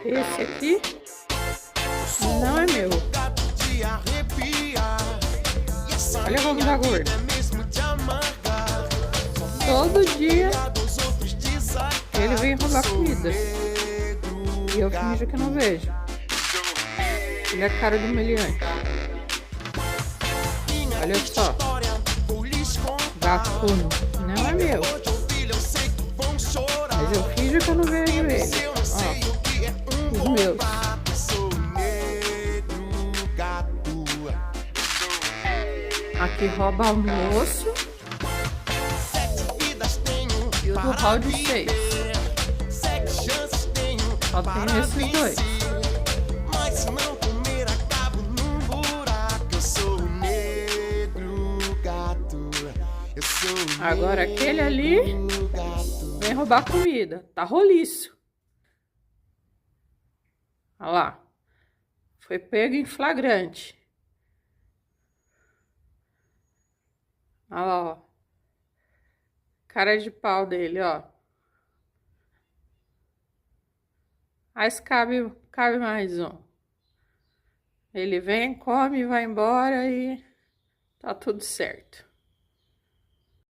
Esse aqui não é meu. Olha como tá gordo. Todo dia ele vem roubar comida. E eu finjo que não vejo. Ele é cara do meliante. Olha só. Gatuno. Não é meu. Mas eu finjo que eu não vejo ele. Ó. Os meus. Aqui rouba almoço. E o do round 6. Só tem esses dois. Agora aquele ali vem roubar comida. Tá roliço. Olha lá. Foi pego em flagrante. Olha lá, ó. Cara de pau dele, ó. Mas cabe mais um. Ele vem, come, vai embora e tá tudo certo.